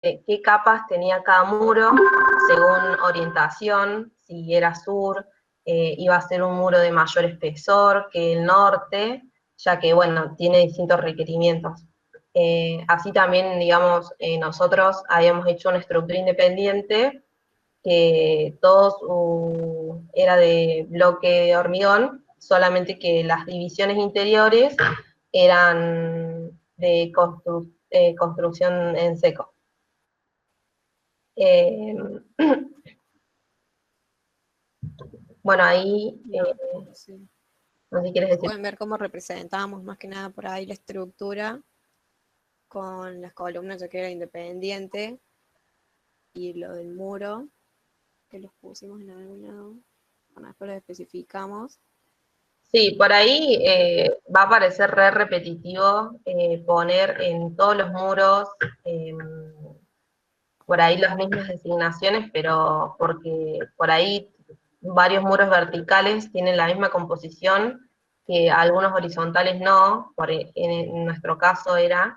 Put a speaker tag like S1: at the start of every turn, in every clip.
S1: qué capas tenía cada muro, según orientación, si era sur, iba a ser un muro de mayor espesor que el norte, ya que, bueno, tiene distintos requerimientos. Así también, digamos, nosotros habíamos hecho una estructura independiente que todos era de bloque de hormigón, solamente que las divisiones interiores eran de construcción en seco. Eh, bueno, ahí,
S2: Sí.
S1: no sé si quieres decir.
S2: Pueden ver cómo representamos más que nada por ahí la estructura con las columnas, ya que era independiente, y lo del muro, que los pusimos en algún lado. Bueno, después lo especificamos.
S1: Sí, por ahí va a parecer re repetitivo poner en todos los muros por ahí las mismas designaciones, pero porque por ahí varios muros verticales tienen la misma composición, que algunos horizontales no, en nuestro caso era,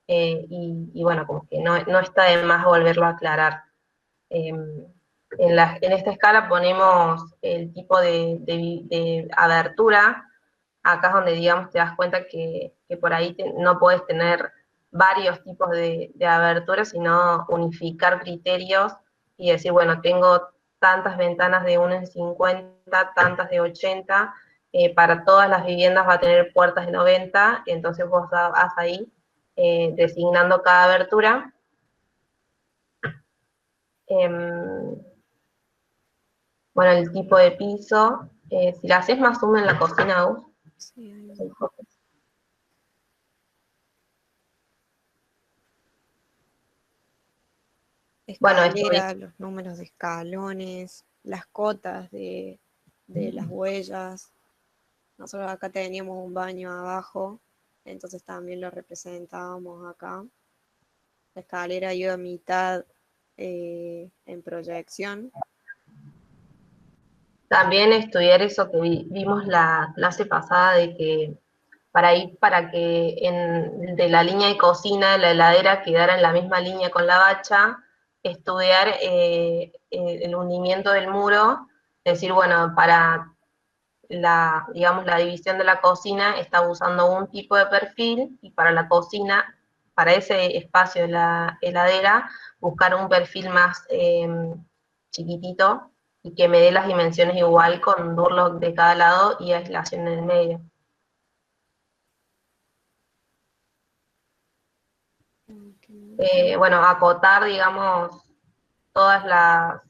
S1: y bueno, como que no está de más volverlo a aclarar. En esta escala ponemos el tipo de abertura, acá es donde, digamos, te das cuenta que por ahí no puedes tener varios tipos de aberturas, sino unificar criterios y decir, bueno, tengo tantas ventanas de 1 en 50, tantas de 80, para todas las viviendas va a tener puertas de 90, entonces vos vas ahí designando cada abertura. Bueno, el tipo de piso, si la haces más zoom en la cocina,
S2: Sí,
S1: bueno, esto es,
S2: escalera, los números de escalones, las cotas de las huellas. Nosotros acá teníamos un baño abajo, entonces también lo representábamos acá. La escalera iba a mitad en proyección.
S1: también estudiar eso que vimos la clase pasada de que para que de la línea de cocina la heladera quedara en la misma línea con la bacha, estudiar el hundimiento del muro, decir, bueno, para digamos, la división de la cocina está usando un tipo de perfil y para la cocina, para ese espacio de la heladera, buscar un perfil más chiquitito y que me dé las dimensiones igual con durlock de cada lado y aislación en el medio. Bueno, acotar, digamos, todos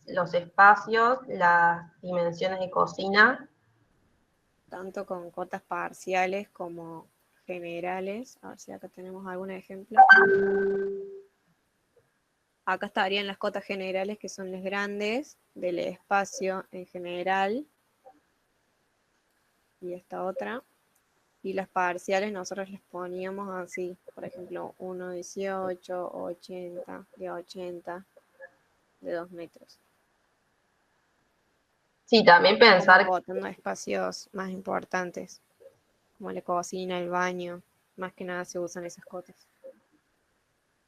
S1: los espacios, las dimensiones de cocina.
S2: Tanto con cotas parciales como generales. A ver si acá tenemos algún ejemplo. Acá estarían las cotas generales, que son las grandes del espacio en general. Y esta otra. Y las parciales nosotros les poníamos así, por ejemplo, 1,18, 80, de 80, de 2 metros.
S1: Sí, también
S2: Como
S1: pensar
S2: acotando espacios más importantes, como la cocina, el baño, más que nada se usan esas cotas.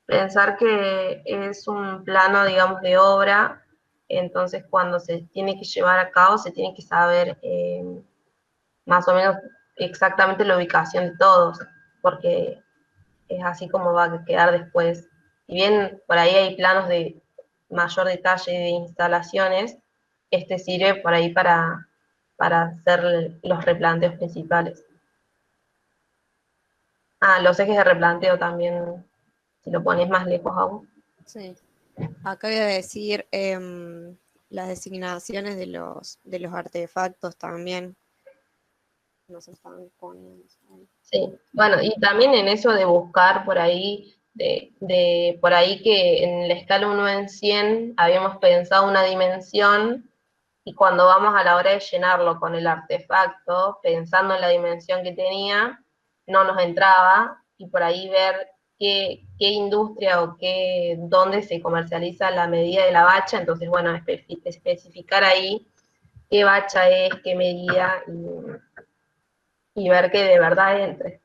S1: Pensar que es un plano, digamos, de obra, entonces cuando se tiene que llevar a cabo se tiene que saber más o menos exactamente la ubicación de todos, porque es así como va a quedar después. Si bien por ahí hay planos de mayor detalle de instalaciones, este sirve por ahí para hacer los replanteos principales. Ah, los ejes de replanteo también, si lo pones más lejos aún.
S2: Sí. Acá voy a decir las designaciones de los artefactos también. Nos están poniendo ahí.
S1: Sí, bueno, y también en eso de buscar por ahí, por ahí que en la escala 1 en 100 habíamos pensado una dimensión y cuando vamos a la hora de llenarlo con el artefacto, pensando en la dimensión que tenía, no nos entraba y por ahí ver qué industria o dónde se comercializa la medida de la bacha, entonces bueno, especificar ahí qué bacha es, qué medida y ver que de verdad entre.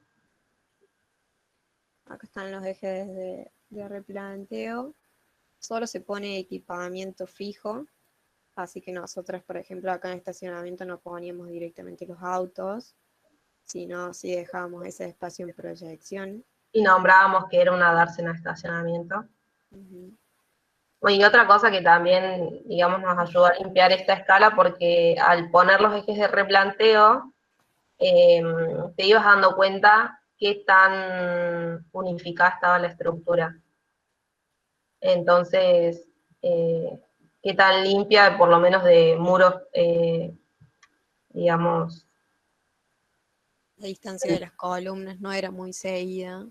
S2: Acá están los ejes de replanteo. solo se pone equipamiento fijo, así que nosotros, por ejemplo, acá en el estacionamiento no poníamos directamente los autos, sino si dejamos ese espacio en proyección.
S1: Y nombrábamos que era una dársena de estacionamiento.
S2: Ujú.
S1: Y otra cosa que también, digamos, nos ayuda a limpiar esta escala, porque al poner los ejes de replanteo, te ibas dando cuenta qué tan unificada estaba la estructura. Entonces, qué tan limpia, por lo menos de muros, digamos.
S2: La distancia de las columnas no era muy seguida,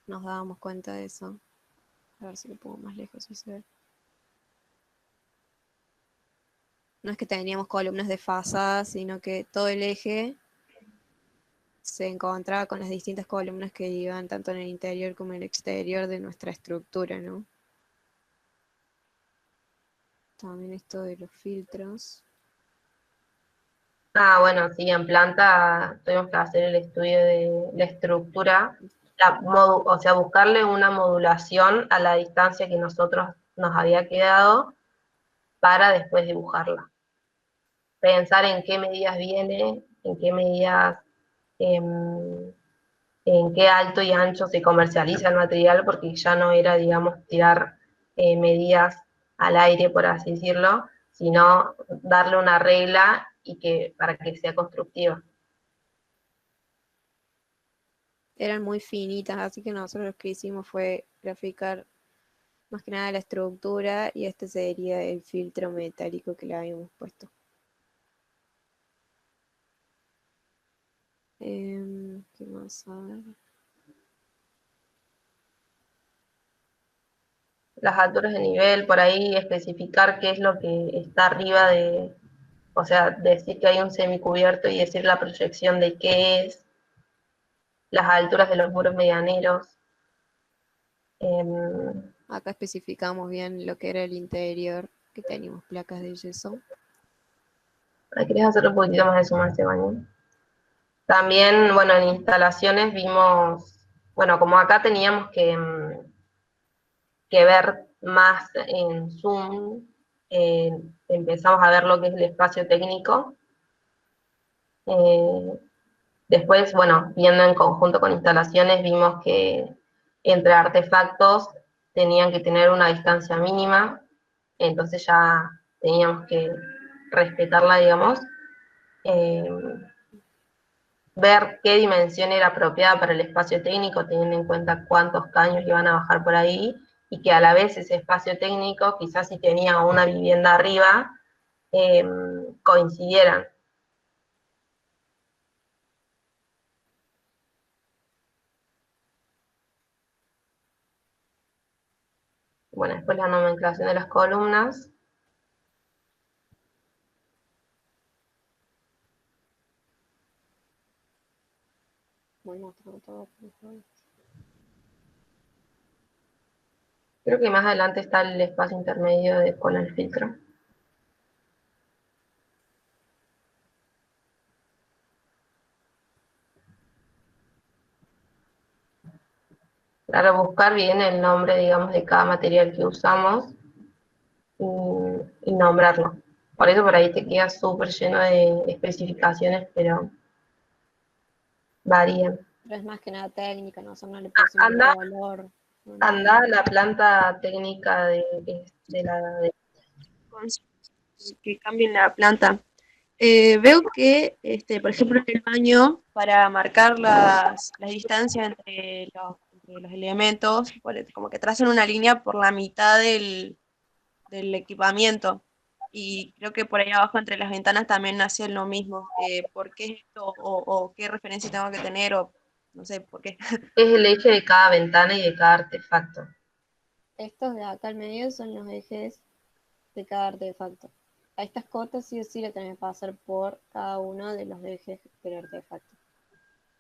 S2: nos dábamos cuenta de eso. A ver si lo pongo más lejos, si se ve. No es que teníamos columnas desfasadas, sino que todo el eje se encontraba con las distintas columnas que iban tanto en el interior como en el exterior de nuestra estructura, ¿no? También esto de los filtros.
S1: Ah, bueno, sí, en planta tuvimos que hacer el estudio de la estructura, o sea, buscarle una modulación a la distancia que nosotros nos había quedado para después dibujarla. Pensar en qué medidas viene, en qué medidas, em, en qué alto y ancho se comercializa el material, porque ya no era, digamos, tirar medidas al aire, por así decirlo, sino darle una regla y que, para que sea constructiva.
S2: Eran muy finitas, así que nosotros lo que hicimos fue graficar más que nada la estructura y este sería el filtro metálico que le habíamos puesto. ¿Qué más? A ver.
S1: Las alturas de nivel, por ahí especificar qué es lo que está arriba de, o sea, decir que hay un semicubierto y decir la proyección de qué es, las alturas de los muros medianeros. Eh,
S2: Acá especificamos bien lo que era el interior, que teníamos placas de yeso.
S1: ¿Querés hacer un poquitito más de suma, Esteban? También, bueno, en instalaciones vimos, bueno, como acá teníamos que ver más en Zoom, eh, empezamos a ver lo que es el espacio técnico. Eh, Después, bueno, viendo en conjunto con instalaciones, vimos que entre artefactos tenían que tener una distancia mínima, entonces ya teníamos que respetarla, digamos. Eh, Ver qué dimensión era apropiada para el espacio técnico, teniendo en cuenta cuántos caños iban a bajar por ahí, y que a la vez ese espacio técnico, quizás si tenía una vivienda arriba, eh, coincidieran. Bueno, después la nomenclación de las columnas.
S2: Voy mostrando todo, por favor.
S1: Creo que más adelante está el espacio intermedio con el filtro. Claro, buscar bien el nombre, digamos, de cada material que usamos y nombrarlo. Por eso por ahí te queda súper lleno de especificaciones, pero varían.
S2: Pero es más que nada técnica, nosotros no le pusimos
S1: Anda,
S2: color. No,
S1: anda
S2: nada.
S1: a la planta técnica de la de que cambien la planta. Veo que, por ejemplo, en el baño, para marcar las distancias entre los elementos, como que trazan una línea por la mitad del equipamiento. Y creo que por ahí abajo entre las ventanas también hacen lo mismo. ¿Por qué es esto? O qué referencia tengo que tener? O no sé por qué. Es el eje de cada ventana y de cada artefacto.
S2: Estos de acá al medio son los ejes de cada artefacto. A estas cotas sí o sí le tenés que pasar por cada uno de los ejes del artefacto.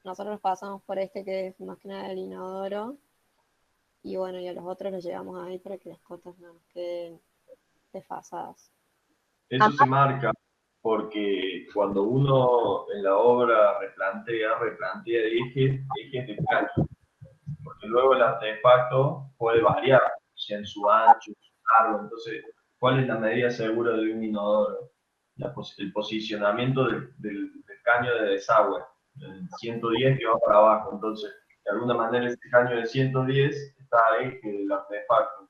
S2: Nosotros pasamos por este que es más que nada el inodoro. Y bueno, y a los otros los llevamos ahí para que las cotas no nos queden desfasadas.
S3: Eso se marca porque cuando uno en la obra replantea ejes de caño, porque luego el artefacto puede variar, sea en su ancho, su largo. Entonces, ¿cuál es la medida segura de un inodoro? El posicionamiento del caño de desagüe, el 110 que va para abajo. Entonces, de alguna manera ese caño de 110 está a eje del artefacto.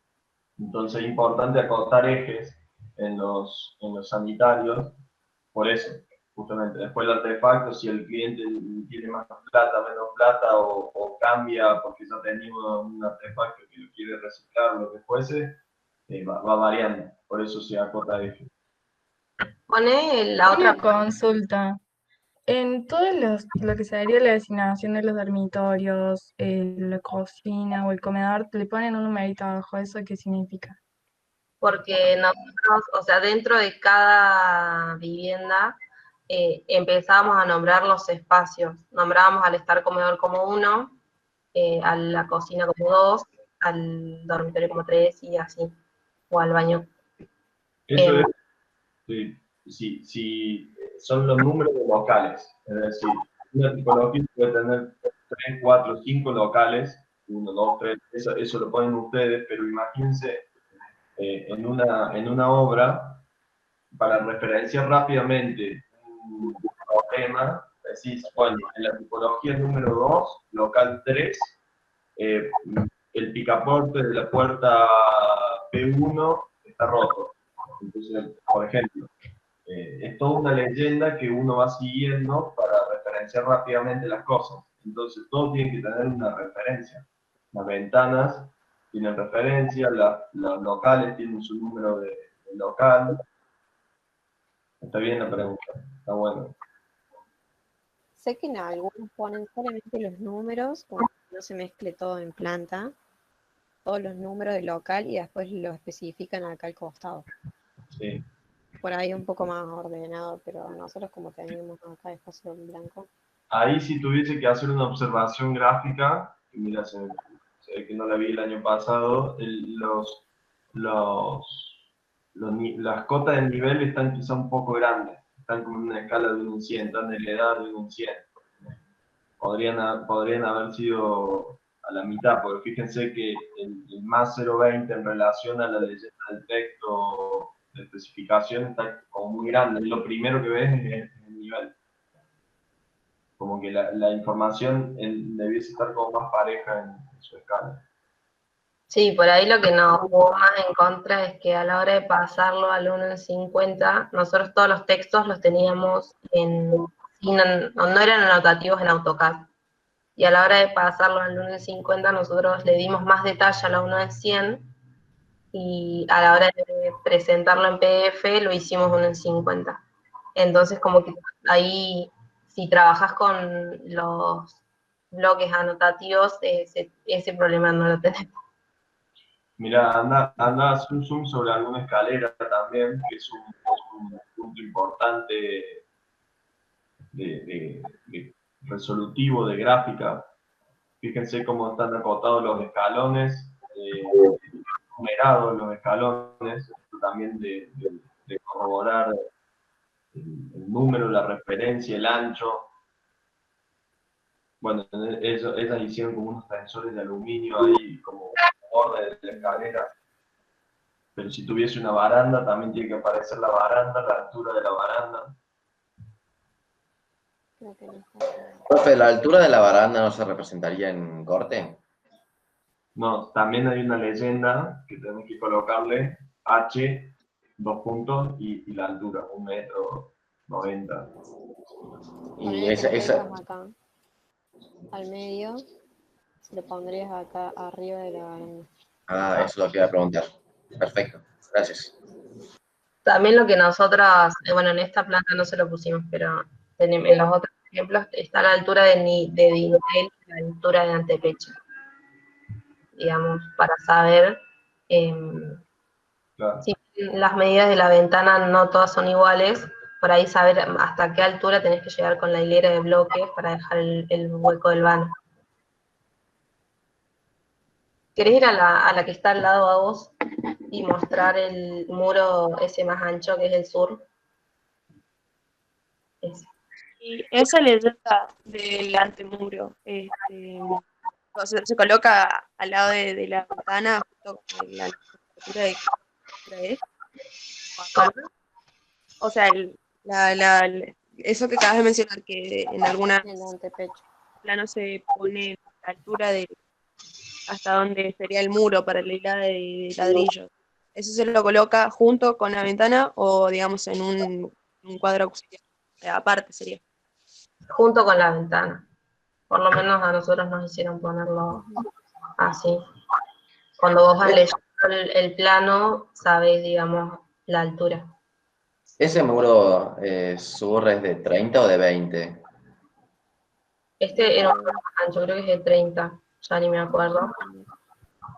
S3: Entonces es importante acotar ejes en los sanitarios, por eso, justamente. Después el artefacto, si el cliente tiene más plata, menos plata, o cambia porque ya tenía un artefacto que lo quiere reciclar, lo que fuese, va variando. Por eso se acota eje.
S1: Pone la
S4: Una
S1: otra.
S4: consulta. En lo que sería la designación de los dormitorios, la cocina o el comedor, le ponen un numerito abajo. ¿Eso qué significa?
S1: Porque nosotros, o sea, dentro de cada vivienda empezábamos a nombrar los espacios. Nombrábamos al estar comedor como 1, a la cocina como 2, al dormitorio como 3 y así, o al baño.
S3: Eso es, si son los números de locales, es decir, una tipología puede tener 3, 4, 5 locales, 1, 2, 3, eso lo ponen ustedes, pero imagínense en una obra, para referenciar rápidamente un problema, decís, bueno, en la tipología número 2, local 3, el picaporte de la puerta P1 está roto. Entonces, por ejemplo, es toda una leyenda que uno va siguiendo para referenciar rápidamente las cosas. Entonces, todo tiene que tener una referencia. Las ventanas tienen referencia, los locales tienen su número de local. Está bien la pregunta, está bueno.
S2: Sé que en algunos ponen solamente los números, como que no se mezcle todo en planta, todos los números del local y después lo especifican acá al costado.
S3: Sí.
S2: Por ahí un poco más ordenado, pero nosotros como teníamos acá espacio en blanco.
S3: Ahí si tuviese que hacer una observación gráfica, que mira, se ve que no la vi el año pasado, las cotas de nivel están quizá un poco grandes, están como en una escala de 1 en 100, están en la edad de 1 en 100. Podrían haber sido a la mitad, porque fíjense que el más 0,20 en relación a la leyenda del texto de especificación está como muy grande, lo primero que ves es el nivel. Como que la información debiese estar como más pareja en su escala.
S1: Sí, por ahí lo que nos jugó más en contra es que a la hora de pasarlo al 1 en 50, nosotros todos los textos los teníamos no eran anotativos en AutoCAD. Y a la hora de pasarlo al 1 en 50, nosotros le dimos más detalle a la 1 en 100, y a la hora de presentarlo en PDF lo hicimos 1 en 50. Entonces, como que ahí, si trabajas con los bloques anotativos, ese problema no lo tenemos.
S3: Mira, anda haz un zoom sobre alguna escalera también, que es un punto importante de resolutivo de gráfica. Fíjense cómo están acotados los escalones, numerados los escalones, también de corroborar el número, la referencia, el ancho. Bueno, esas hicieron como unos tensores de aluminio ahí, como borde de la escalera. Pero si tuviese una baranda, también tiene que aparecer la baranda, la altura de la baranda.
S2: Creo que no está.
S5: Profe, ¿la altura de la baranda no se representaría en corte?
S3: No, también hay una leyenda que tenemos que colocarle H, 2 puntos, y la altura, 1,90 m.
S5: Y
S2: Ponele que lo
S5: esa...
S2: tengas acá, al medio, lo pondrías acá arriba de la baranda.
S5: Ah, eso es lo que iba a preguntar. Perfecto, gracias.
S1: También lo que nosotros, bueno, en esta planta no se lo pusimos, pero en los otros ejemplos está la altura de dintel, la altura de antepecho, digamos, para saber
S3: Claro.
S1: si las medidas de la ventana no todas son iguales, por ahí saber hasta qué altura tenés que llegar con la hilera de bloques para dejar el hueco del vano. ¿Querés ir a la que está al lado a vos y mostrar el muro ese más ancho que es el sur? Ese.
S6: Y esa leyenda del antemuro, se coloca al lado de la ventana, justo con la altura de es. O sea, eso que acabas de mencionar, que en alguna
S2: El antepecho.
S6: plano se pone la altura de hasta donde sería el muro para la hilada de ladrillos. ¿Eso se lo coloca junto con la ventana o, digamos, en un cuadro auxiliar? Aparte sería.
S1: Junto con la ventana. Por lo menos a nosotros nos hicieron ponerlo así. Cuando vos vas leyendo el plano, sabés, digamos, la altura.
S5: ¿Ese muro sur es de 30 o de 20?
S1: Este era un poco más ancho, creo que es de 30, ya ni me acuerdo.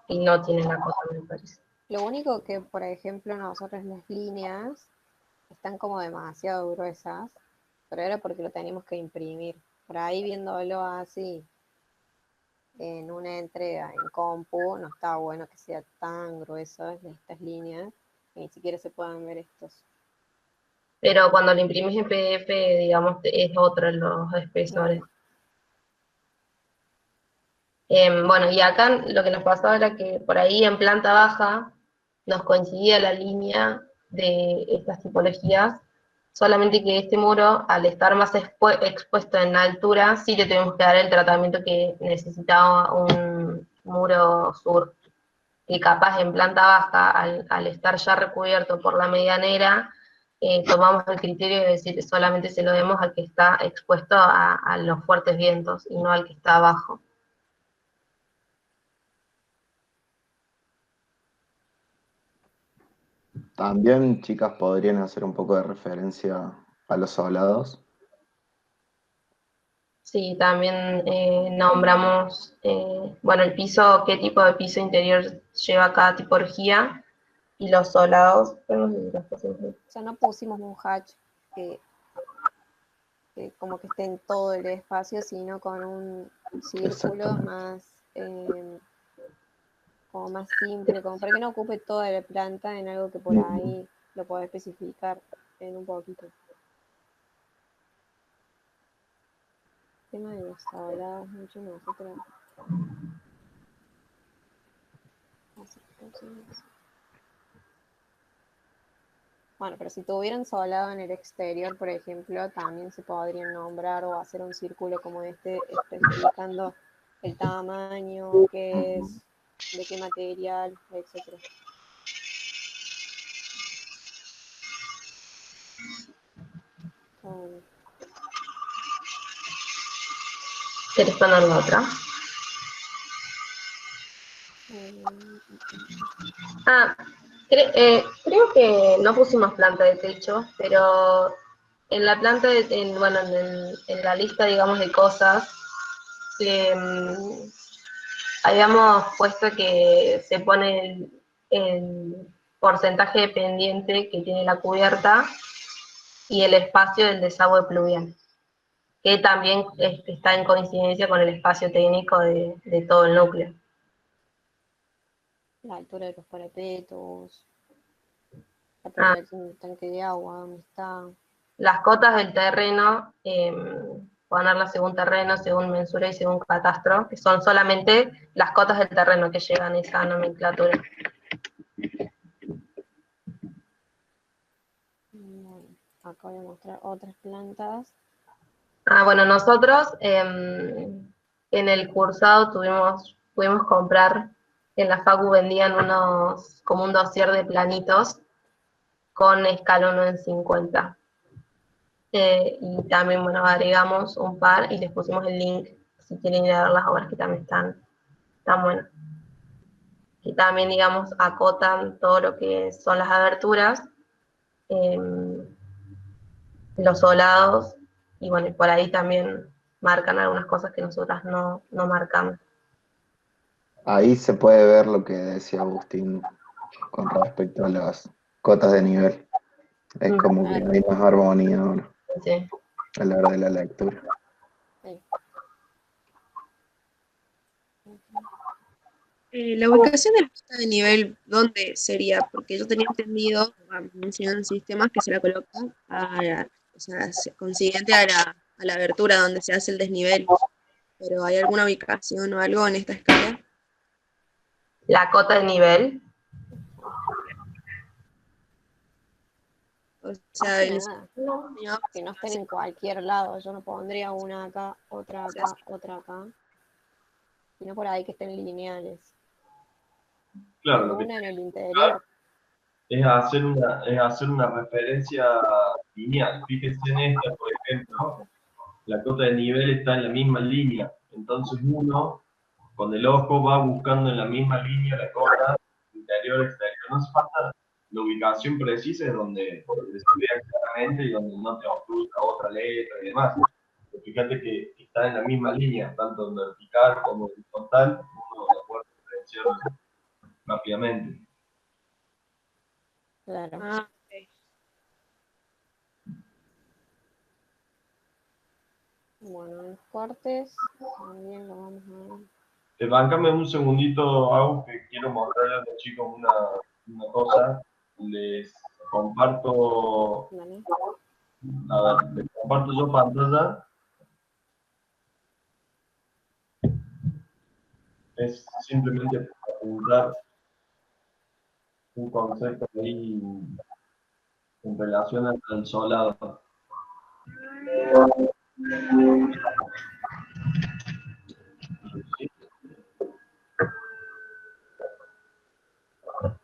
S1: Y no tiene la cosa, me parece.
S2: Lo único que, por ejemplo, nosotros las líneas están como demasiado gruesas, pero era porque lo teníamos que imprimir. Por ahí viéndolo así en una entrega en compu, no está bueno que sea tan gruesas estas líneas, que ni siquiera se puedan ver estos.
S1: Pero cuando lo imprimís en PDF, digamos, es otro los espesores. Bueno, y acá lo que nos pasaba era que por ahí en planta baja nos coincidía la línea de estas tipologías, solamente que este muro, al estar más expuesto en altura, sí le tuvimos que dar el tratamiento que necesitaba un muro sur, que capaz en planta baja, al estar ya recubierto por la medianera, tomamos el criterio de decir solamente se lo demos al que está expuesto a los fuertes vientos y no al que está abajo.
S7: También, chicas, podrían hacer un poco de referencia a los hablados.
S1: Sí, también nombramos, bueno, el piso, qué tipo de piso interior lleva cada tipología y los solados. Pero no sé si las pusimos ahí.
S2: O sea, no pusimos un hatch que como que esté en todo el espacio, sino con un círculo
S7: Exactamente.
S2: más, como más simple, como para que no ocupe toda la planta en algo que por ahí lo puedo especificar en un poquito. El tema de los hablados, mucho nosotros. Bueno, pero si tuvieran solado en el exterior, por ejemplo, también se podrían nombrar o hacer un círculo como este, especificando el tamaño, qué es, de qué material, etcétera.
S1: ¿Querés poner la otra? Ah, creo que no pusimos planta de techo, pero en la planta, bueno, en la lista, digamos, de cosas, habíamos puesto que se pone el porcentaje de pendiente que tiene la cubierta y el espacio del desagüe pluvial, que también está en coincidencia con el espacio técnico de todo el núcleo.
S2: La altura de los parapetos, la proyección del tanque de agua, dónde está.
S1: Las cotas del terreno, ponerlas según terreno, según mensura y según catastro, que son solamente las cotas del terreno que llegan a esa nomenclatura.
S2: Bueno, acá voy a mostrar otras plantas.
S1: Bueno, nosotros en el cursado pudimos comprar, en la Facu vendían como un dossier de planitos con escala 1 en 50. Y también, bueno, agregamos un par y les pusimos el link si quieren ir a ver las obras que también están buenas. Y también, digamos, acotan todo lo que son las aberturas, los solados, y bueno, y por ahí también marcan algunas cosas que nosotras no marcamos.
S7: Ahí se puede ver lo que decía Agustín con respecto a las cotas de nivel. Es como que hay más armonía ahora
S1: Sí.
S7: a la hora de la lectura.
S6: La ubicación de la pista de nivel, ¿dónde sería? Porque yo tenía entendido, mencionan sistemas que se la colocan o sea, consiguiente a la abertura donde se hace el desnivel. Pero ¿hay alguna ubicación o algo en esta escala?
S1: La cota de nivel.
S6: O sea,
S2: Más que
S6: el
S2: nada,
S6: diseño
S2: que no estén en cualquier lado. Yo no pondría una acá, otra acá, otra acá, sino por ahí que estén lineales.
S3: Claro,
S2: Y
S3: lo que
S2: una en el interior.
S3: es hacer una referencia lineal. Fíjense en esta, por ejemplo, la cota de nivel está en la misma línea. Entonces uno, con el ojo, va buscando en la misma línea la cota interior, exterior. No hace falta la ubicación precisa de donde se vea claramente y donde no te obstruya otra letra y demás. Pero fíjate que está en la misma línea, tanto en vertical como en horizontal, uno la puede diferenciar rápidamente.
S2: Claro.
S6: Ah, ok.
S2: Bueno, los cortes también lo vamos a...
S3: Báncame un segundito, Agus, que quiero mostrarle a los chicos una cosa. Les comparto,
S2: Dale.
S3: a ver, les comparto yo pantalla. Es simplemente para apuntar un concepto ahí en relación al solado.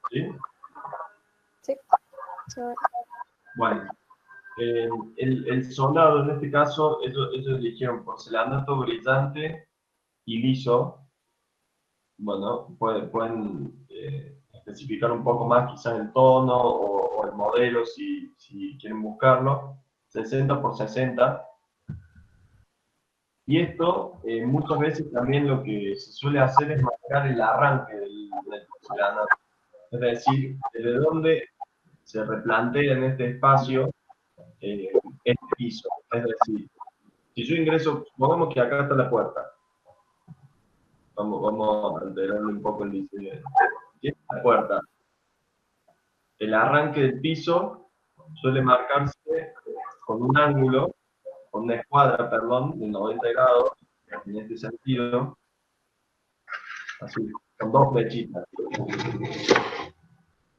S3: ¿Sí? ¿Sí?
S2: Sí, se ve.
S3: Bueno, el solado en este caso, ellos eligieron porcelanato brillante y liso. Bueno, pueden especificar un poco más quizás el tono o el modelo si quieren buscarlo. 60 por 60. Y esto muchas veces también lo que se suele hacer es marcar el arranque del porcelanato. Es decir, desde dónde se replantea en este espacio este piso. Es decir, si yo ingreso, supongamos que acá está la puerta. Vamos a alterarle un poco el diseño. Aquí está la puerta. El arranque del piso suele marcarse con un ángulo, con una escuadra, perdón, de 90 grados, en este sentido, así, con dos flechitas.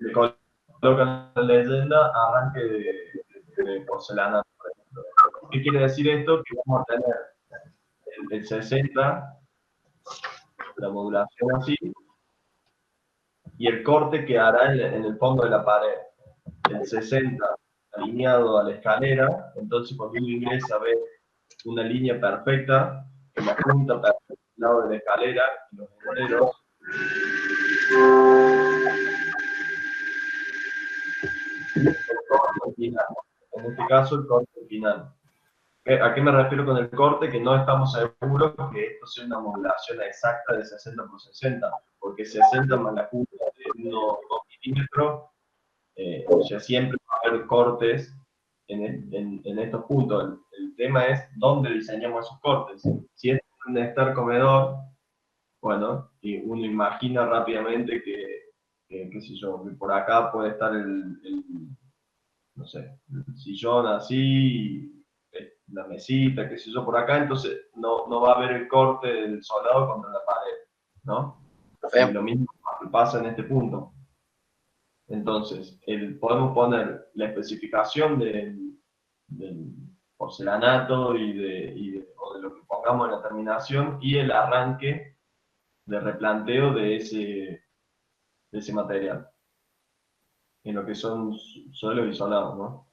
S3: Le colocan la leyenda arranque de porcelana, por ejemplo. ¿Qué quiere decir esto? Que vamos a tener el 60, la modulación así, y el corte quedará en el fondo de la pared. El 60 alineado a la escalera, entonces cuando uno ingresa ve una línea perfecta que la junta perfecta al lado de la escalera y los enteros. Y el corte final. En este caso, el corte final. ¿A qué me refiero con el corte? Que no estamos seguros que esto sea una modulación exacta de 60 por 60, porque 60 más la curva de 1 2 milímetros, o sea, siempre va a haber cortes en estos puntos. El tema es dónde diseñamos esos cortes. Si es en estar comedor, bueno, y uno imagina rápidamente qué sé yo, que por acá puede estar no sé, el sillón así, la mesita, qué sé yo, por acá, entonces no va a haber el corte del soldado contra la pared, ¿no? Y lo mismo pasa en este punto. Entonces, podemos poner la especificación del porcelanato o de lo que pongamos en la terminación y el arranque de replanteo de ese material, en lo que son suelos isolados, ¿no?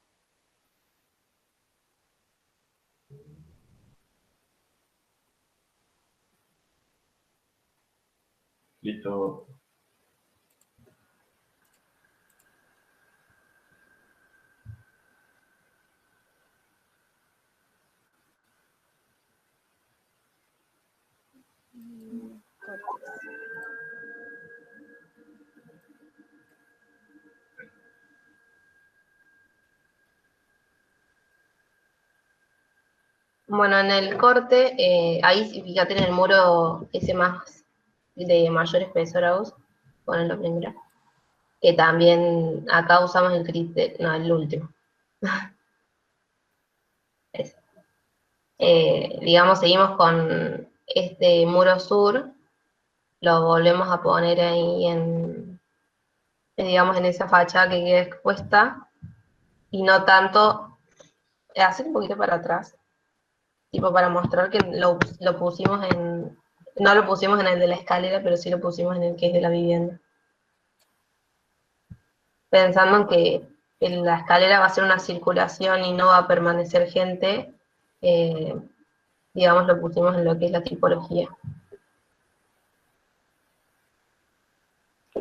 S3: Listo.
S2: Cortes.
S1: Bueno, en el corte, ahí fíjate en el muro ese más de mayor espesor, Agus, ponelo primero. Que también acá usamos el criterio, no, el último. Ese. Digamos, seguimos con este muro sur, lo volvemos a poner ahí digamos, en esa fachada que queda expuesta, y no tanto, hacer un poquito para atrás, tipo para mostrar que lo pusimos no lo pusimos en el de la escalera, pero sí lo pusimos en el que es de la vivienda. Pensando en que en la escalera va a ser una circulación y no va a permanecer gente, digamos, lo pusimos en lo que es la tipología.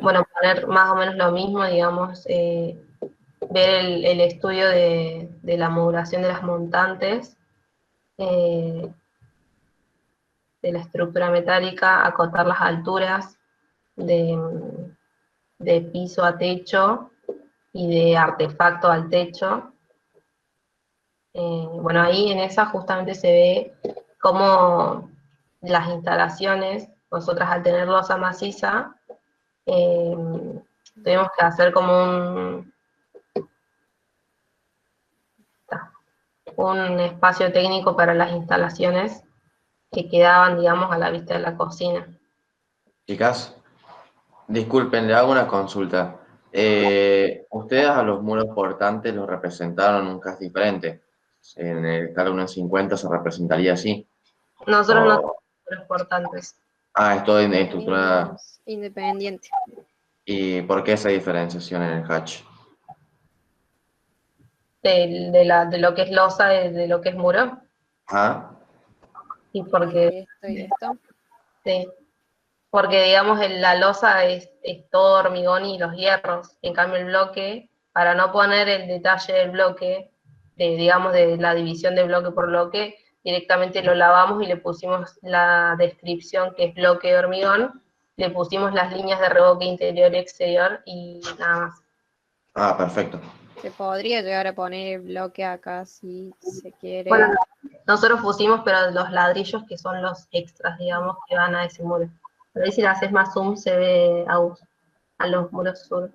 S1: Bueno, poner más o menos lo mismo, digamos, ver el estudio de la modulación de las montantes, de la estructura metálica, acotar las alturas de piso a techo y de artefacto al techo. Bueno, ahí en esa justamente se ve cómo las instalaciones, nosotras al tener losa maciza, tuvimos que hacer como un espacio técnico para las instalaciones que quedaban, digamos, a la vista de la cocina.
S5: Chicas, disculpen, le hago una consulta. Ustedes a los muros portantes los representaron en un caso diferente. En el escala 1:50 se representaría así.
S1: Nosotros no
S5: O-
S1: somos muros portantes.
S5: es todo en estructura.
S2: Tenemos independiente.
S5: ¿Y por qué esa diferenciación en el hatch?
S1: De lo que es losa, de lo que es muro.
S5: Ah,
S1: Y porque,
S2: Esto y esto.
S1: sí, porque digamos, la losa es todo hormigón y los hierros. En cambio, el bloque, para no poner el detalle del bloque, digamos, de la división de bloque por bloque, directamente lo lavamos y le pusimos la descripción que es bloque de hormigón, le pusimos las líneas de revoque interior y exterior y nada más.
S5: perfecto.
S2: Se podría llegar a poner bloque acá si se quiere.
S1: Bueno, nosotros pusimos, pero los ladrillos que son los extras, digamos, que van a ese muro. Por ahí si le haces más zoom se ve a los muros sur.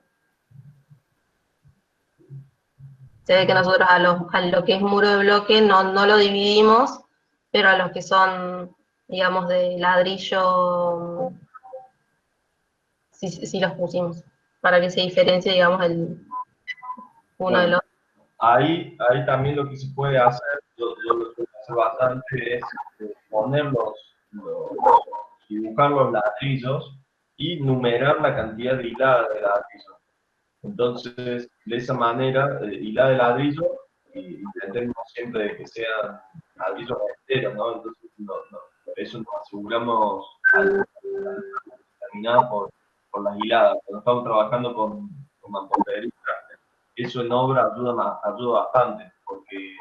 S1: Se ve que nosotros a lo que es muro de bloque no lo dividimos, pero a los que son, digamos, de ladrillo, sí los pusimos, para que se diferencie, digamos, uno del
S3: Bueno,
S1: otro.
S3: ahí también lo que se puede hacer, yo lo que hace bastante es dibujar los ladrillos y numerar la cantidad de hiladas de ladrillos. Entonces, de esa manera, hilada de ladrillo, y intentemos siempre de que sean ladrillos enteros, ¿no? Entonces, eso nos aseguramos algo determinado por las hiladas. Cuando estamos trabajando con mampostería, eso en obra ayuda bastante, porque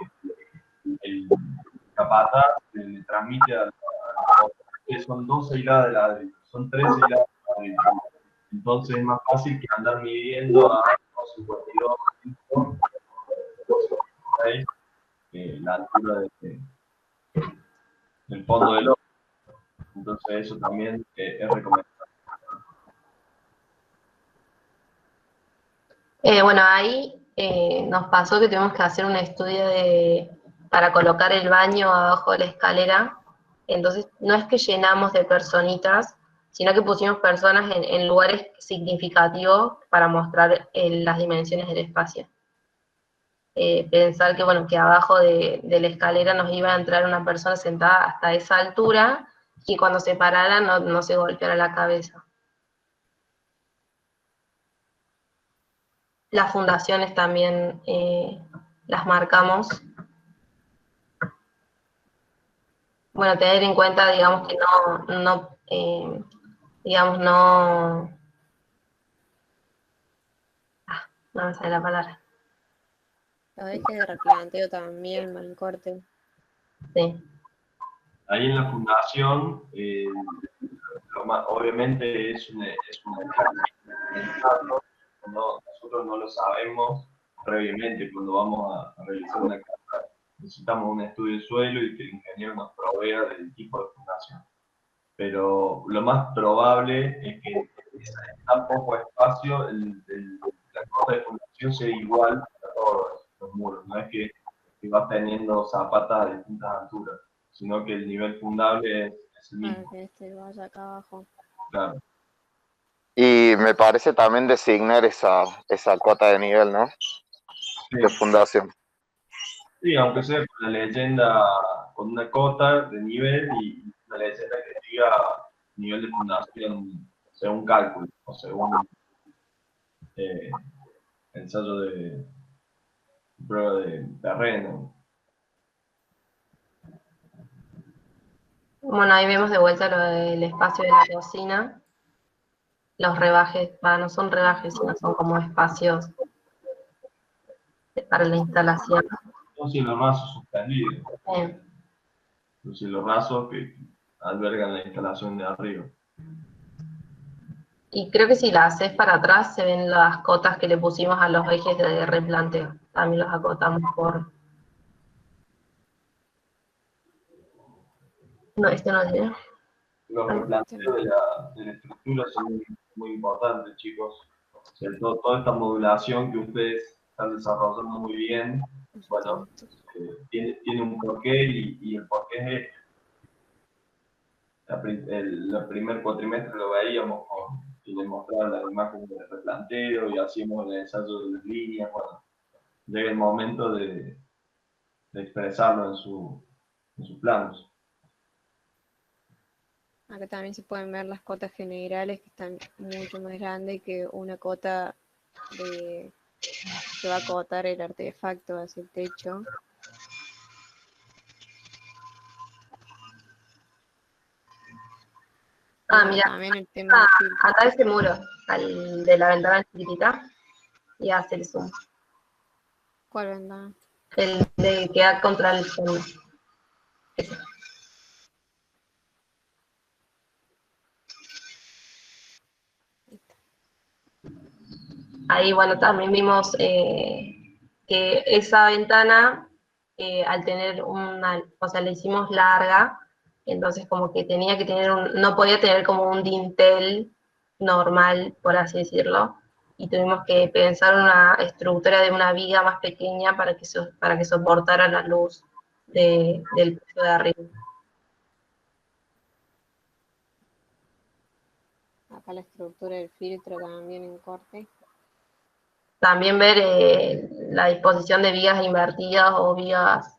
S3: el capataz le transmite que son 12 hiladas de ladrillo, son 13 hiladas de ladrillo. Entonces es más fácil que andar midiendo a 52, 56, la altura del fondo del ojo. Entonces eso también es recomendable.
S1: Bueno, ahí nos pasó que tuvimos que hacer un estudio para colocar el baño abajo de la escalera. Entonces, no es que llenamos de personitas, sino que pusimos personas en lugares significativos para mostrar las dimensiones del espacio. Pensar que, bueno, que abajo de la escalera nos iba a entrar una persona sentada hasta esa altura y cuando se parara no se golpeara la cabeza. Las fundaciones también las marcamos. Bueno, tener en cuenta, digamos, que digamos, no me sale la palabra.
S2: Los ejes de replanteo también, mal corte.
S1: Sí.
S3: Ahí en la fundación, obviamente es una nosotros no lo sabemos previamente cuando vamos a realizar una casa. Necesitamos un estudio de suelo y que el ingeniero nos provea del tipo de fundación. Pero lo más probable es que en tan poco espacio la corte de fundación sea igual a todos los muros. No es que vas teniendo zapatas a distintas alturas, sino que el nivel fundable es el mismo.
S2: Para que este vaya acá abajo.
S3: Claro.
S8: Y me parece también designar esa cota de nivel, ¿no?
S7: de fundación.
S3: Sí, aunque sea con la leyenda, con una cota de nivel y una leyenda que diga nivel de fundación según cálculo o según ensayo de prueba de terreno.
S1: Bueno, ahí vemos de vuelta lo del espacio de la cocina. Los rebajes, no son rebajes, sino son como espacios para la instalación.
S3: Son cielos rasos suspendidos,
S1: Eh,
S3: los cielos rasos que albergan la instalación de arriba.
S1: Y creo que si la haces para atrás se ven las cotas que le pusimos a los ejes de replanteo. También los acotamos por... No, este no tiene.
S3: Los replanteos de la estructura son muy importantes, chicos. O sea, toda esta modulación que ustedes están desarrollando muy bien, bueno, tiene un porqué y el porqué es este. El primer cuatrimestre lo veíamos y les mostraban la imagen de replanteo y hacíamos el ensayo de las líneas. Bueno, llega el momento de expresarlo en sus planos.
S2: Acá también se pueden ver las cotas generales que están mucho más grandes que una cota que va a acotar el artefacto hacia el techo.
S1: Mira,
S2: también el tema del filtro.
S1: acá ese muro, al de la ventana chiquitita, y hace el zoom.
S2: ¿Cuál ventana?
S1: El de que da contra el fondo. Ese. Ahí, bueno, también vimos que esa ventana, al tener o sea, la hicimos larga, entonces como que tenía que tener no podía tener como un dintel normal, por así decirlo, y tuvimos que pensar una estructura de una viga más pequeña para que soportara la luz del piso de arriba.
S2: Acá la estructura del filtro también en corte.
S1: También ver la disposición de vigas invertidas o vigas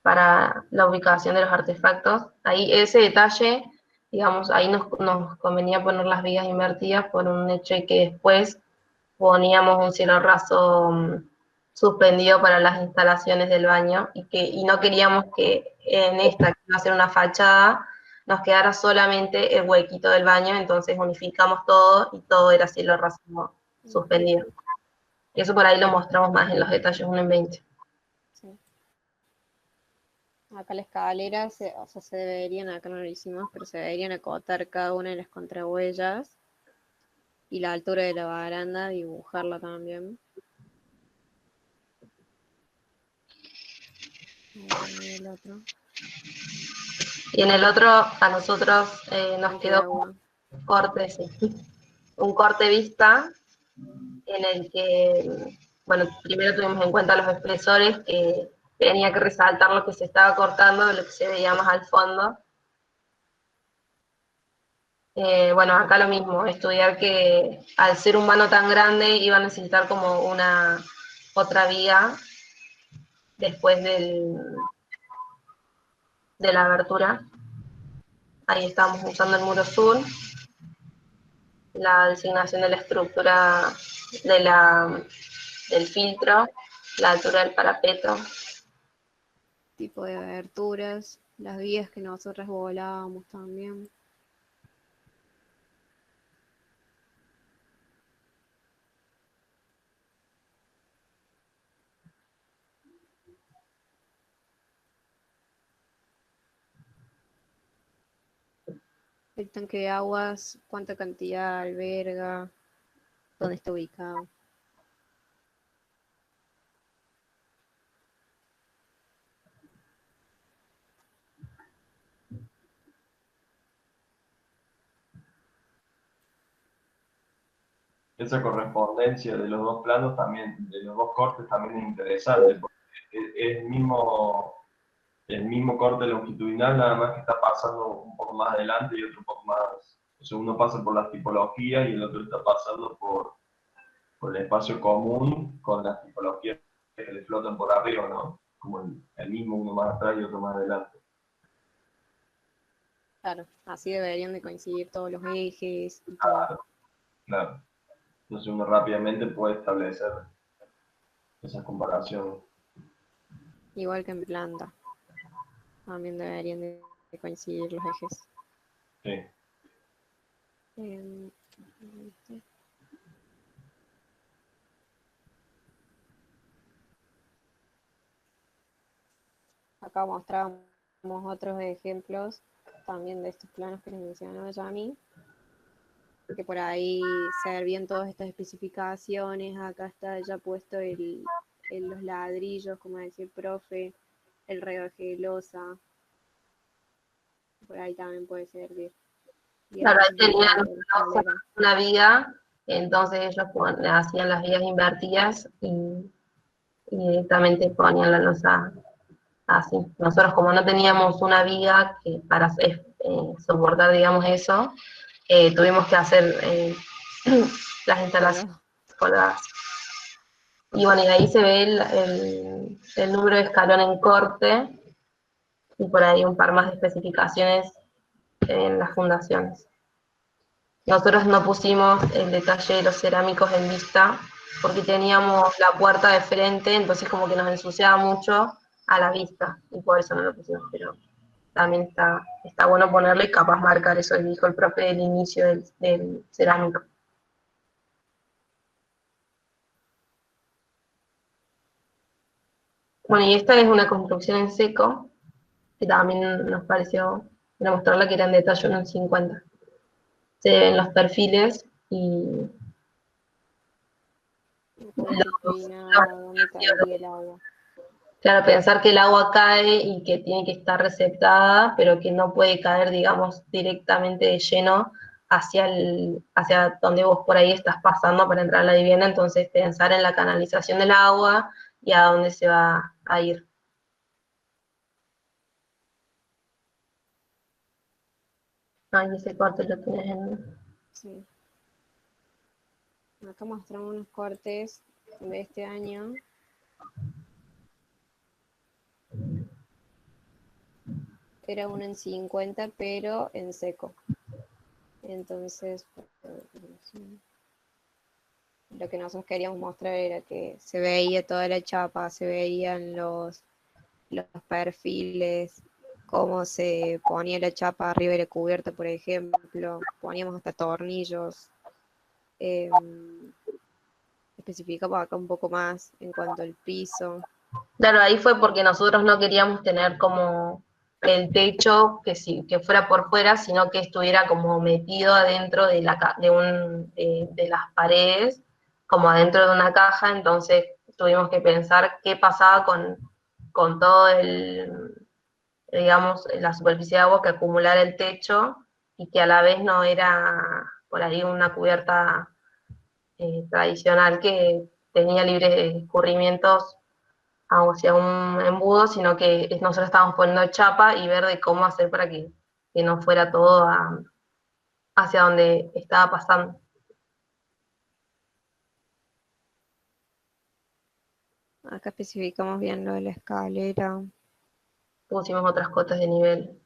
S1: para la ubicación de los artefactos. Ahí ese detalle, digamos, ahí nos convenía poner las vigas invertidas por un hecho de que después poníamos un cielo raso suspendido para las instalaciones del baño y no queríamos que en esta, que iba a ser una fachada, nos quedara solamente el huequito del baño, entonces unificamos todo y todo era cielo raso suspendido. Y eso por ahí lo mostramos más en los detalles 1 en 20.
S2: Sí. Acá la escalera, o sea, se deberían, acá no lo hicimos, pero se deberían acotar cada una de las contrahuellas y la altura de la baranda, dibujarla también. El otro.
S1: Y en el otro, a nosotros nos quedó un corte, sí, un corte vista en el que, bueno, primero tuvimos en cuenta los espesores, que tenía que resaltar lo que se estaba cortando de lo que se veía más al fondo. Bueno, acá lo mismo, estudiar que al ser un vano tan grande iba a necesitar como una otra vía después de la abertura. Ahí estamos usando el muro sur, la designación de la estructura del filtro, la altura del parapeto.
S2: Tipo de aberturas, las vías que nosotros volábamos también. El tanque de aguas, cuánta cantidad alberga, dónde está ubicado.
S3: Esa correspondencia de los dos planos también, de los dos cortes también es interesante, porque es el mismo corte longitudinal, nada más que está pasando un poco más adelante y otro un poco más, o sea, uno pasa por las tipologías y el otro está pasando por con el espacio común, con las tipologías que le flotan por arriba, ¿no? Como el mismo, uno más atrás y otro más adelante.
S2: Claro, así deberían de coincidir todos los ejes y todo.
S3: Claro. Entonces uno rápidamente puede establecer esa comparación.
S2: Igual que en planta. También deberían de coincidir los ejes.
S3: Sí.
S2: Em, Acá mostramos otros ejemplos también de estos planos que les mencionaba Yami, que por ahí se bien todas estas especificaciones. Acá está ya puesto los ladrillos, como decía el profe, el regaje de losa. Por ahí también puede servir. Y
S1: Claro, ahí tenían
S2: especificado de la escalera.
S1: una viga, entonces ellos hacían las vigas invertidas y directamente ponían la losa así. Nosotros como no teníamos una viga que para soportar, digamos, eso, tuvimos que hacer las instalaciones colgadas. Y bueno, y ahí se ve el número de escalón en corte y por ahí un par más de especificaciones en las fundaciones. Nosotros no pusimos el detalle de los cerámicos en vista porque teníamos la puerta de frente, entonces como que nos ensuciaba mucho a la vista y por eso no lo pusimos, pero también está bueno ponerle y capaz marcar eso que dijo el profe del inicio del cerámico. Bueno, y esta es una construcción en seco, que también nos pareció mostrarla que era en detalle 1,50. Se ven los perfiles y
S2: ¿Dónde inclinaba? ¿Dónde caería el agua?
S1: claro, pensar que el agua cae y que tiene que estar receptada, pero que no puede caer, digamos, directamente de lleno hacia donde vos por ahí estás pasando para entrar a la vivienda, entonces pensar en la canalización del agua y a dónde se va a ir. Ay, ese corte lo tenés en...
S2: Sí. Acá mostramos unos cortes de este año. Era uno en 50, pero en seco. Entonces, lo que nosotros queríamos mostrar era que se veía toda la chapa, se veían los perfiles, cómo se ponía la chapa arriba de la cubierta, por ejemplo. Poníamos hasta tornillos. Especificamos acá un poco más en cuanto al piso.
S1: Claro, ahí fue porque nosotros no queríamos tener como el techo que fuera por fuera, sino que estuviera como metido adentro de las paredes, como adentro de una caja, entonces tuvimos que pensar qué pasaba con todo digamos, la superficie de agua que acumulara el techo y que a la vez no era por ahí una cubierta tradicional que tenía libres escurrimientos hacia un embudo, sino que nosotros estábamos poniendo chapa y ver de cómo hacer para que no fuera todo hacia donde estaba pasando.
S2: Acá especificamos bien lo de la escalera.
S1: Pusimos otras cotas de nivel.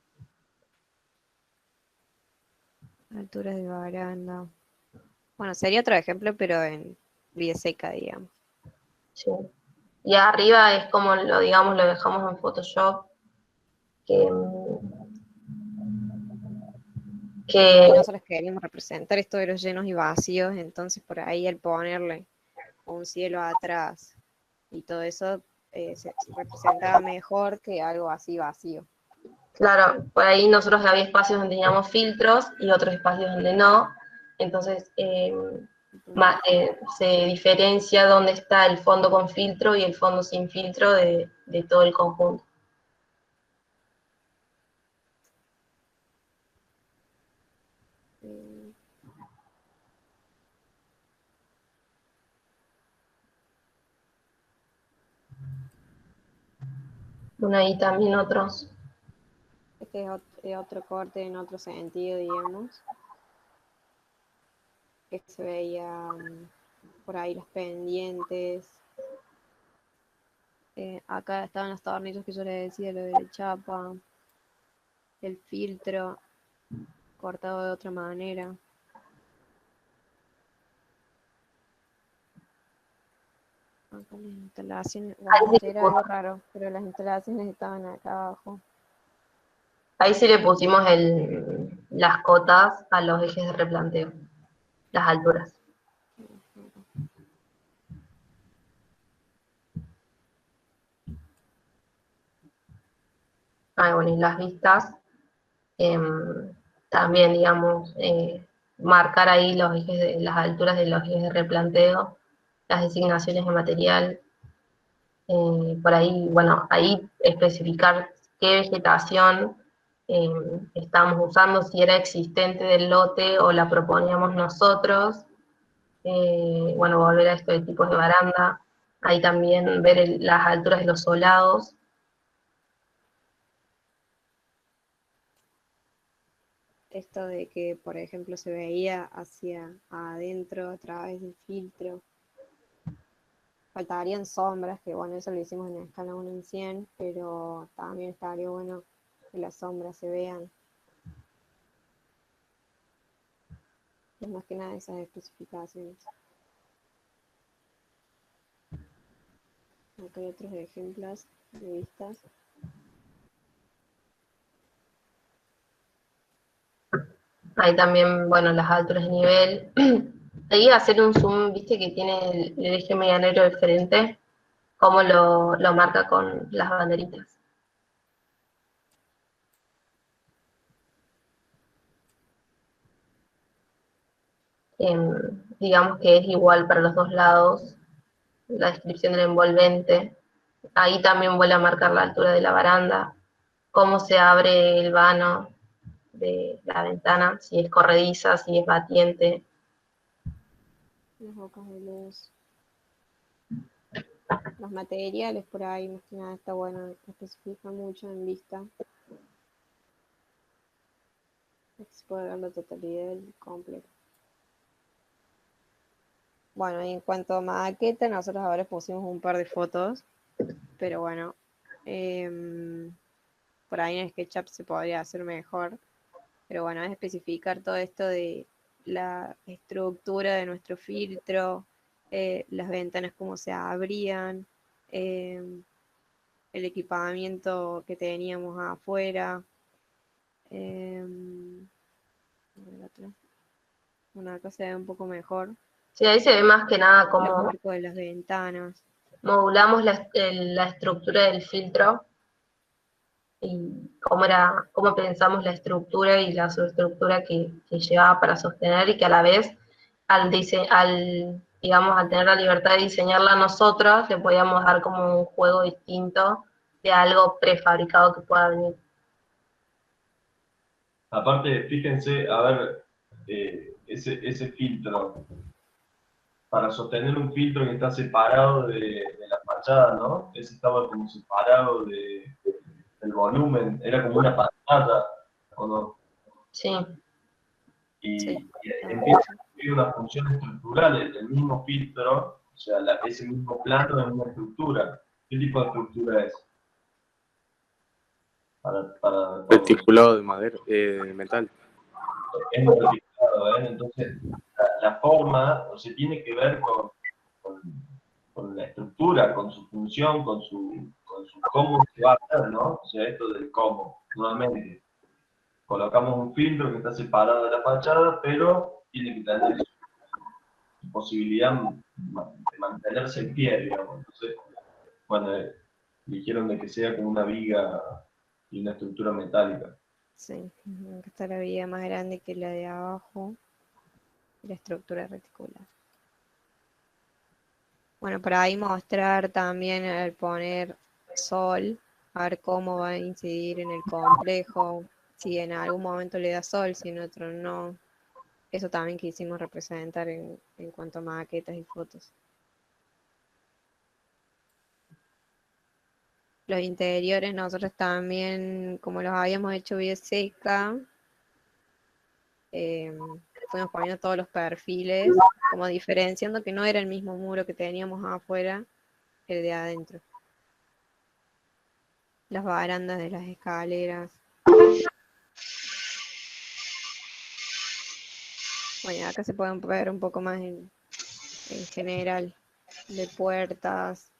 S2: Alturas de baranda. Bueno, sería otro ejemplo, pero en vía seca, digamos.
S1: Sí. Y arriba es como digamos, lo dejamos en Photoshop, que
S2: Ahí nosotros queríamos representar esto de los llenos y vacíos, entonces por ahí al ponerle un cielo atrás y todo eso se representaba mejor que algo así vacío.
S1: claro, por ahí nosotros había espacios donde teníamos filtros y otros espacios donde no, entonces se diferencia dónde está el fondo con filtro y el fondo sin filtro de todo el conjunto. Bueno, ahí también otros.
S2: Este es otro corte en otro sentido, digamos. Que se veía por ahí las pendientes. Acá estaban los tornillos que yo les decía, lo de la chapa, el filtro cortado de otra manera. Acá las instalaciones, bueno,
S1: Ahí
S2: este
S1: sí,
S2: era algo raro, pero las instalaciones estaban acá abajo.
S1: ahí sí le pusimos las cotas a los ejes de replanteo, las alturas. Ah, bueno, y las vistas, también, digamos, marcar ahí las alturas de los ejes de replanteo, las designaciones de material, por ahí, bueno, ahí especificar qué vegetación estamos usando, si era existente del lote o la proponíamos nosotros. Bueno, volver a esto de tipos de baranda, ahí también ver las alturas de los solados.
S2: Esto de que, por ejemplo, se veía hacia adentro a través del filtro. Faltarían sombras, que bueno, eso lo hicimos en la escala 1 en 100, pero también estaría bueno que las sombras se vean. Es más que nada esas especificaciones. Acá hay otros ejemplos de vistas.
S1: Ahí también, bueno, las alturas de nivel. Ahí hacer un zoom, viste que tiene el eje medianero de frente, cómo lo marca con las banderitas. Digamos que es igual para los dos lados, la descripción del envolvente. Ahí también vuelve a marcar la altura de la baranda, cómo se abre el vano de la ventana, si es corrediza, si es batiente.
S2: Las bocas de luz. Los materiales por ahí, más que nada está bueno, especifica mucho en vista. Aquí se puede ver la totalidad del completo. Bueno, y en cuanto a maqueta, nosotros ahora pusimos un par de fotos, pero bueno, por ahí en SketchUp se podría hacer mejor. Pero bueno, es especificar todo esto de la estructura de nuestro filtro, las ventanas cómo se abrían, el equipamiento que teníamos afuera. Bueno, acá se ve un poco mejor.
S1: Sí, ahí se ve más que nada
S2: Los
S1: cómo
S2: marcos de las ventanas.
S1: modulamos la estructura del filtro y cómo pensamos la estructura y la subestructura que llevaba para sostener y que a la vez, digamos, al tener la libertad de diseñarla nosotros, le podíamos dar como un juego distinto de algo prefabricado que pueda venir.
S3: Aparte, fíjense, a ver, ese filtro, para sostener un filtro que está separado de la fachada, ¿no? Ese estaba como separado del volumen, era como una pantalla, ¿o no?
S1: Sí,
S3: Y
S2: Sí,
S3: empieza a cumplir una función estructural, el mismo filtro, o sea, ese mismo plano es una estructura. ¿Qué tipo de estructura es? Para
S8: Reticulado de madera, de metal.
S3: es un reticulado, ¿eh? Entonces, la forma, o sea, tiene que ver con la estructura, con su función, con su cómo se va a hacer, ¿no? O sea, esto del cómo, nuevamente. Colocamos un filtro que está separado de la fachada, pero tiene que tener su posibilidad de mantenerse en pie, digamos. Entonces, bueno, dijeron de que sea como una viga y una estructura metálica.
S2: sí. Acá está la vía más grande que la de abajo. La estructura reticular. Bueno, por ahí mostrar también al poner sol, a ver cómo va a incidir en el complejo, si en algún momento le da sol, si en otro no. Eso también quisimos representar en cuanto a maquetas y fotos. Los interiores nosotros también, como los habíamos hecho vía seca, fuimos poniendo todos los perfiles, como diferenciando que no era el mismo muro que teníamos afuera, el de adentro. Las barandas de las escaleras. Bueno, acá se pueden ver un poco más en general, de puertas,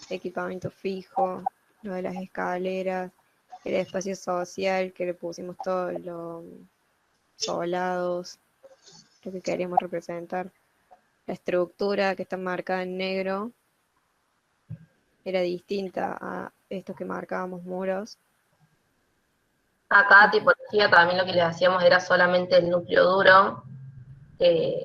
S2: equipamiento fijo, lo de las escaleras, el espacio social que le pusimos todos los solados, lo que queríamos representar. La estructura que está marcada en negro era distinta a estos que marcábamos muros.
S1: Acá, tipología, también lo que le hacíamos era solamente el núcleo duro,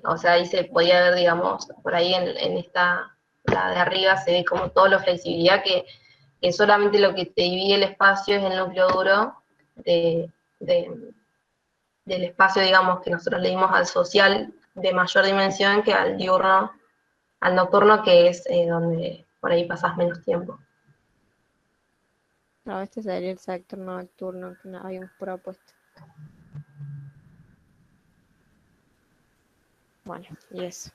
S1: o sea, ahí se podía ver, digamos, por ahí en esta, la de arriba se ve como toda la flexibilidad que solamente lo que te divide el espacio es el núcleo duro de, de- del espacio, digamos, que nosotros le dimos al social de mayor dimensión que al diurno, al nocturno, que es donde por ahí pasás menos tiempo.
S2: No, este sería el sector nocturno que nos habíamos propuesto. Bueno, y eso.